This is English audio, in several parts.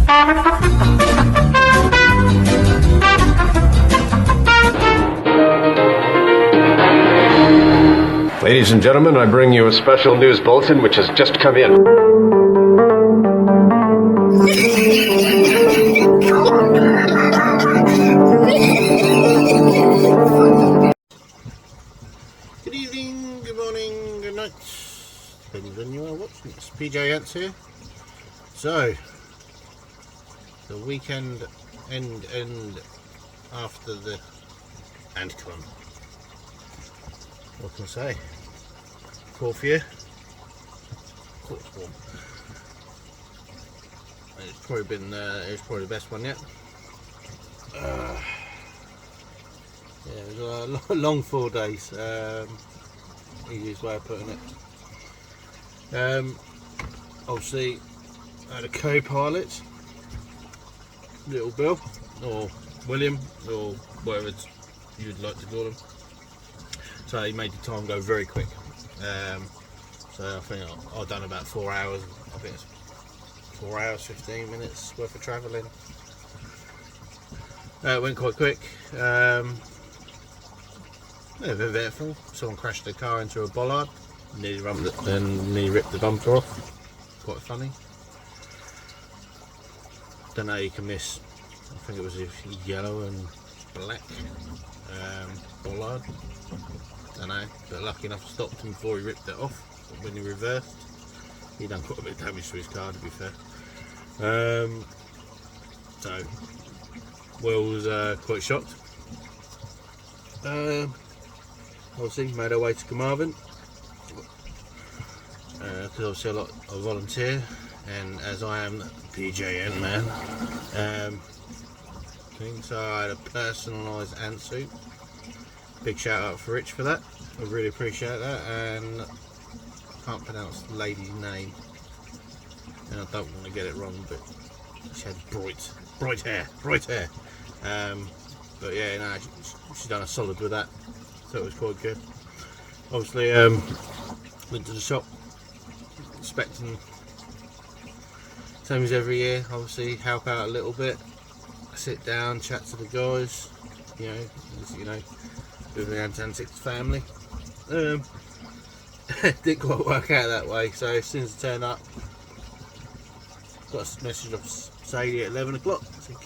Ladies and gentlemen, I bring you a special news bulletin which has just come in. Good evening, good morning, good night. Depends when you are watching. It's PJ Ants here. So, the weekend end after the Antcon. What can I say? Fourth year. Course warm. It's probably been the best one yet. Yeah, it was a long 4 days. Easiest way of putting it. Obviously, I had a co-pilot, Little Bill, or William, or whatever you'd like to call him. So he made the time go very quick. So I think I've done about 4 hours. I think it's 4 hours, 15 minutes worth of travelling. It went quite quick. Yeah, very eventful. Someone crashed their car into a bollard, nearly ripped the bumper off. Quite funny. Don't know how you can miss. I think it was a yellow and black bollard. Don't know, but lucky enough I stopped him before he ripped it off. When he reversed, he done quite a bit of damage to his car, to be fair. So Will was quite shocked. Obviously made our way to Carmarthen, because obviously I volunteer, and as I am PJ Antman, so I had a personalised ant suit. Big shout out for Rich for that. I really appreciate that, and I can't pronounce the lady's name, and I don't want to get it wrong, but she had bright hair. But yeah, no, she's done a solid with that, so it was quite good. Obviously, went to the shop, expecting same as every year. Obviously, help out a little bit, sit down, chat to the guys, you know, with the Antics family. Didn't quite work out that way, so as soon as I turned up, got a message off Sadie at 11 o'clock. I think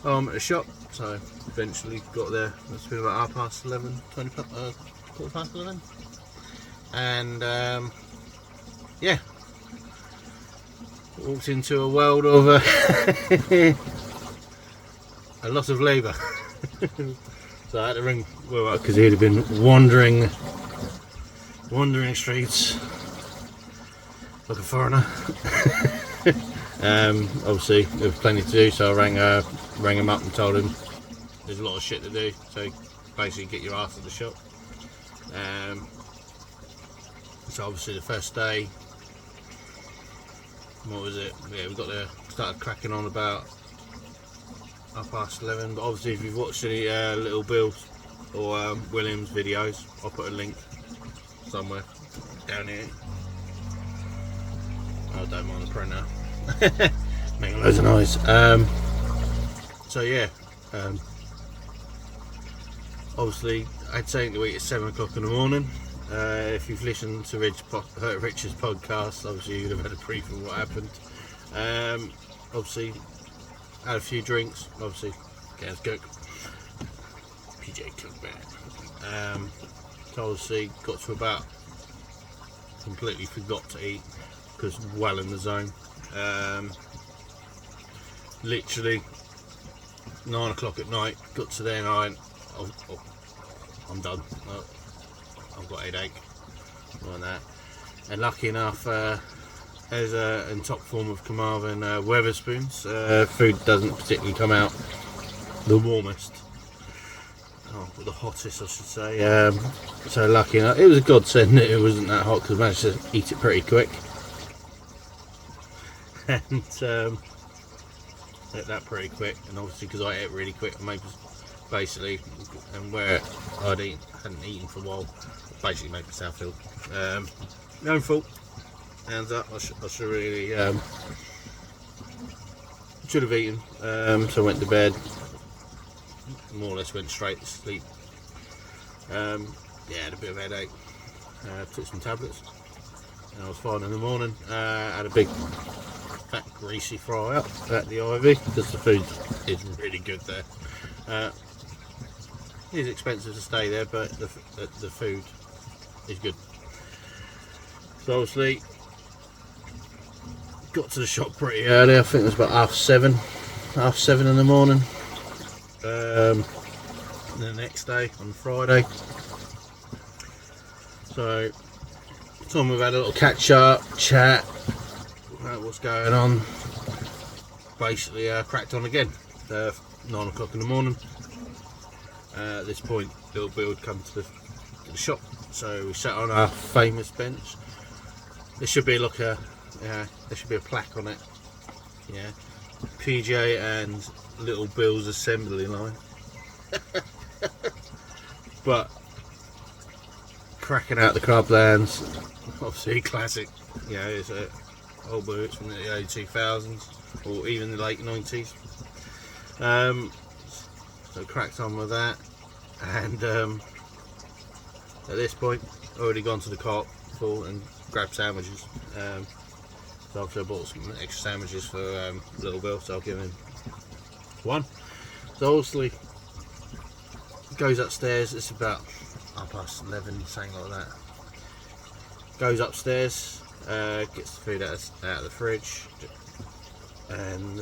I'm at the shop, so eventually got there. It's been about 11:30, 11:15, and yeah, walked into a world of a lot of labour. So I had to ring Will up because he'd have been wandering streets like a foreigner. Obviously there was plenty to do, so I rang him up and told him there's a lot of shit to do, so basically get your ass at the shop. So obviously the first day, what was it? Yeah, we got there, started cracking on about 11:30, but obviously if you've watched any Little Bill's or William's videos, I'll put a link somewhere down here. I don't mind the printer. Making loads of noise. So yeah, obviously I had something to eat at 7 o'clock in the morning. If you've listened to Rich's podcast, obviously you'd have had a brief of what happened. Obviously had a few drinks, obviously Gaz cook, PJ cook man. So obviously got to about, completely forgot to eat because well in the zone. Literally 9 o'clock at night, got to there and I went, I'm done. I've got a headache like that. And lucky enough, as in top form of Carmarthen Weatherspoons, food doesn't particularly come out the warmest, the hottest I should say. So lucky enough, it was a godsend that it wasn't that hot because I managed to eat it pretty quick. And ate that pretty quick, and obviously because I ate really quick, I basically, and where hadn't eaten for a while, basically made myself ill. My own fault. Hands up. I should really should have eaten, so I went to bed, more or less went straight to sleep. Yeah, had a bit of a headache, took some tablets, and I was fine in the morning. Had a big fat greasy fry up at the Ivy, because the food is really good there. It is expensive to stay there, but the food is good. So obviously got to the shop pretty early. I think it was about half seven in the morning. The next day on Friday, so Tom, we've had a little catch up chat about what's going on. Basically cracked on again, 9 o'clock in the morning. At this point little Bill had come to the shop, so we sat on our famous bench. There should be like there should be a plaque on it, yeah, PJ and Little Bill's assembly line. But cracking out the clublands, obviously classic, you know, it's old boots from the early 2000s or even the late 90s. So cracked on with that, and at this point already gone to the cart full and grabbed sandwiches. So obviously I bought some extra sandwiches for Little Bill, so I'll give him one. So obviously goes upstairs, it's about 11:30, something like that. Goes upstairs, gets the food out of the fridge, and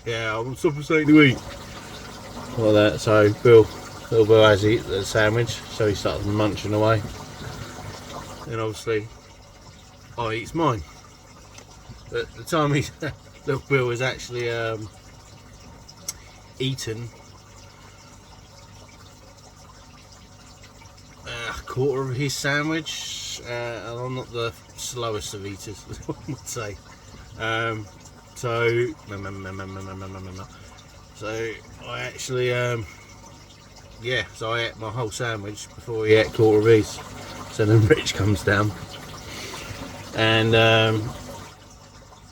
yeah, I'm something to eat like that. So Little Bill has to eat the sandwich, so he starts munching away, and obviously I eats mine. But the time Little Bill was actually eaten a quarter of his sandwich, and I'm not the slowest of eaters, I would say. So I actually yeah, so I ate my whole sandwich before he ate a quarter of his. So then Rich comes down, and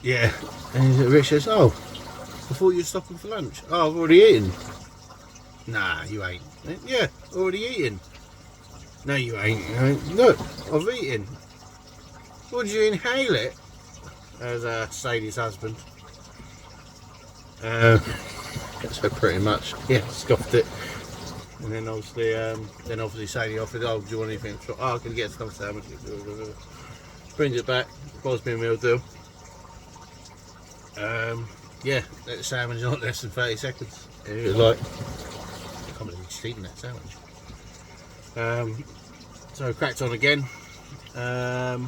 yeah, and Rich says, "Oh, I thought you were stopping for lunch." "Oh, I've already eaten." "Nah, you ain't." "Yeah, already eaten." "No, you ain't." "No, I've eaten." "Well, did you inhale it?" As Sadie's husband. So pretty much, yeah, scoffed it. And then obviously Sadie offered, "Oh, do you want anything?" "Oh, I can get some sandwich." Brings it back, buys me a meal deal. Yeah, let the sandwich not less than 30 seconds. It was like, I can't believe he's eating that sandwich. So cracked on again. Got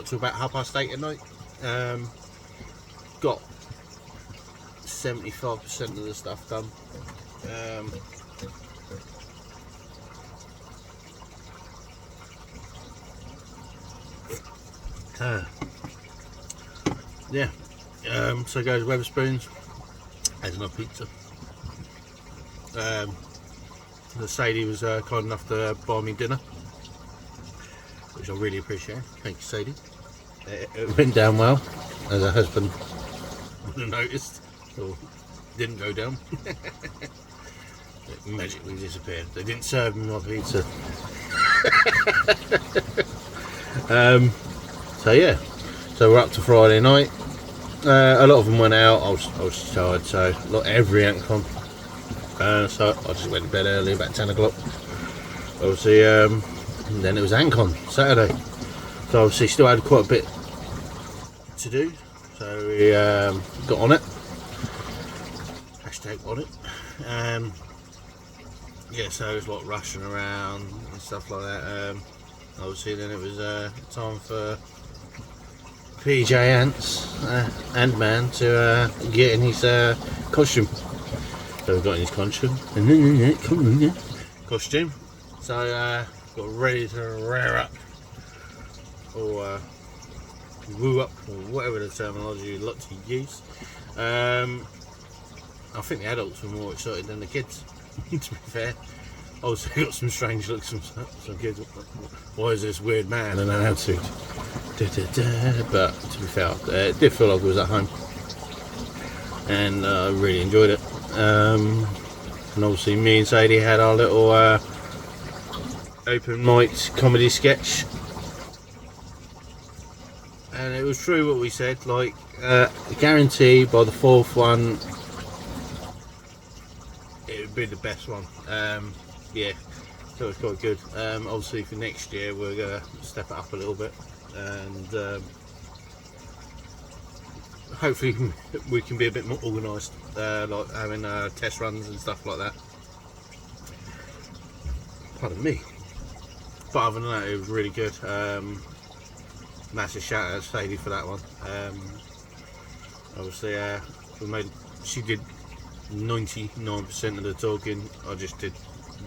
to about 8:30 at night. Got 75% of the stuff done. Yeah. So goes Wetherspoons, has another pizza. The Sadie was kind enough to buy me dinner, which I really appreciate. Thank you, Sadie. It went down well, as her husband would have noticed, or didn't go down. It magically disappeared. They didn't serve me my pizza. So yeah, so we're up to Friday night. A lot of them went out. I was tired, so not every Antcon. So I just went to bed early, about 10 o'clock. Obviously, then it was Antcon Saturday. So obviously still had quite a bit to do. So we got on it. Hashtag on it. Yeah, so it was like rushing around and stuff like that. Obviously then it was time for PJAnts, Antman, to get in his costume. So we got in his costume. So got ready to rear up, or woo up, or whatever the terminology you'd like to use. I think the adults were more excited than the kids, to be fair. Also got some strange looks from some kids. Why is this weird man in an attitude? But to be fair, it did feel like I was at home. and I really enjoyed it. And obviously me and Sadie had our little open mic comedy sketch, and it was true what we said, like guarantee by the fourth one it would be the best one. Yeah, so it was quite good. Obviously for next year we're gonna step it up a little bit, and hopefully we can be a bit more organised, like having test runs and stuff like that. Pardon me. But other than that, it was really good. Massive shout out to Sadie for that one. Obviously she did 99% of the talking. I just did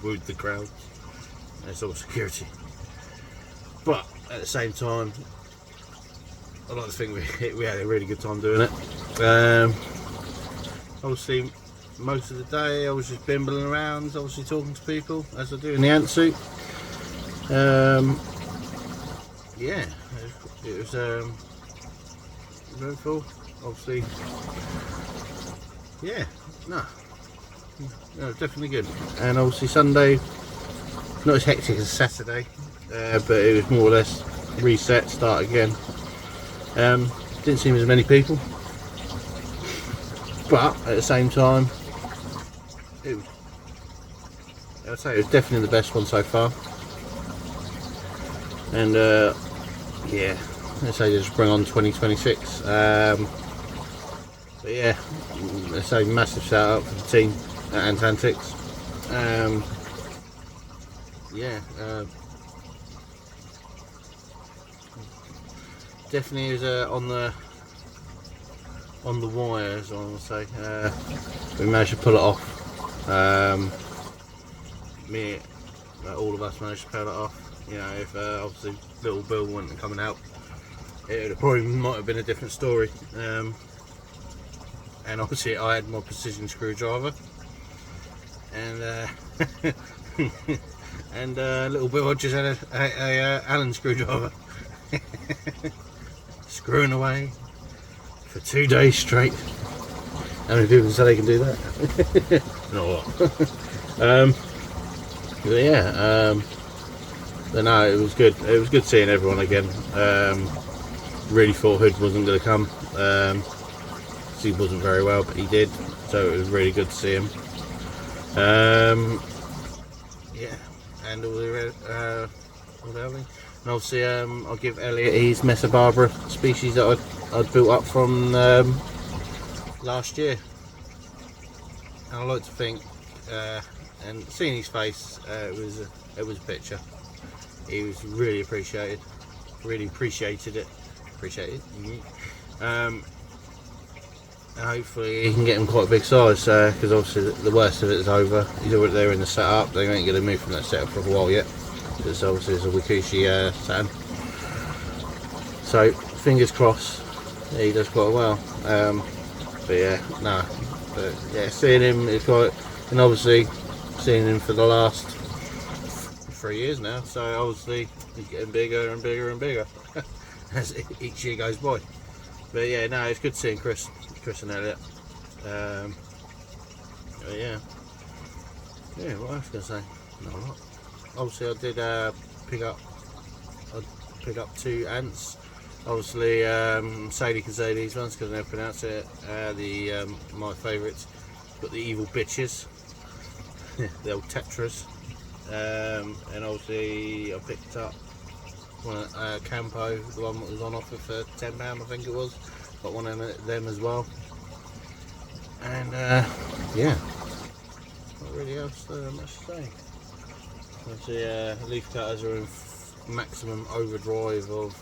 wooed the crowd. That's all security. But at the same time, I like to think we had a really good time doing it. Obviously most of the day I was just bimbling around, obviously talking to people as I do in the ant suit. Yeah, it was eventful, obviously. Yeah, no, definitely good. And obviously Sunday, not as hectic as Saturday, but it was more or less reset, start again. Didn't seem as many people, but at the same time, I'd say it was definitely the best one so far. And yeah, let's say just bring on 2026. But yeah, let's say massive shout out for the team at Ant Antics. Yeah, definitely is on the wire, as I want to say. We managed to pull it off. All of us managed to pull it off. You know, if obviously little Bill wasn't coming out, it probably might have been a different story. And obviously I had my precision screwdriver, and and little Bill just had a Allen screwdriver, screwing away for 2 days straight. How many people say they can do that? Not a lot. But yeah, but no, it was good. It was good seeing everyone again. Really thought Hood wasn't going to come. He wasn't very well, but he did, so it was really good to see him. Yeah, and all the and obviously I'll give Elliot his Mesobarbara species that I'd built up from last year. And I like to think, and seeing his face, it was a picture. He was really appreciated it. And hopefully he can get him quite a big size, because obviously the worst of it is over. He's already there in the setup. They ain't going to move from that setup for a while yet, because obviously it's a Wikushi Saturn. So fingers crossed, yeah, he does quite well. But yeah, no, but yeah, seeing him is quite, and obviously seeing him for the last 3 years now, so obviously he's getting bigger and bigger and bigger as each year goes by. But yeah, no, it's good seeing Chris and Elliot. Yeah, what else can I say? Not a lot. Obviously I did pick up 2 ants. Obviously Sadie can say these ones because I never pronounce it. My favourites, got the evil bitches, the old tetras. And obviously I picked up one Campo, the one that was on offer for £10 I think it was. Got one of them as well. And yeah, not really else much to say. Obviously leaf cutters are in maximum overdrive of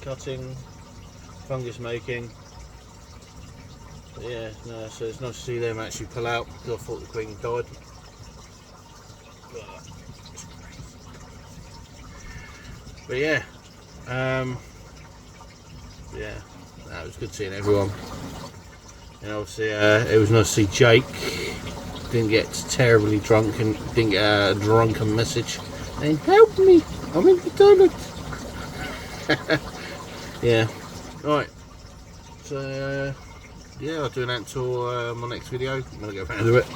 cutting, fungus making. But yeah, no, so it's nice to see them actually pull out, because I thought the queen died. But yeah, yeah, it was good seeing everyone. And obviously it was nice to see Jake. Didn't get terribly drunk and didn't get a drunken message saying, "Help me, I'm in the toilet." Yeah, right. So yeah, I'll do an ant tour my next video. I'm gonna go around do it.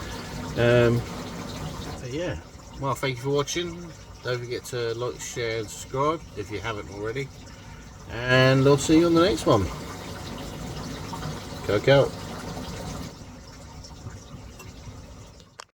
But yeah, well, thank you for watching. Don't forget to like, share and subscribe if you haven't already, and I'll see you on the next one. Coke out.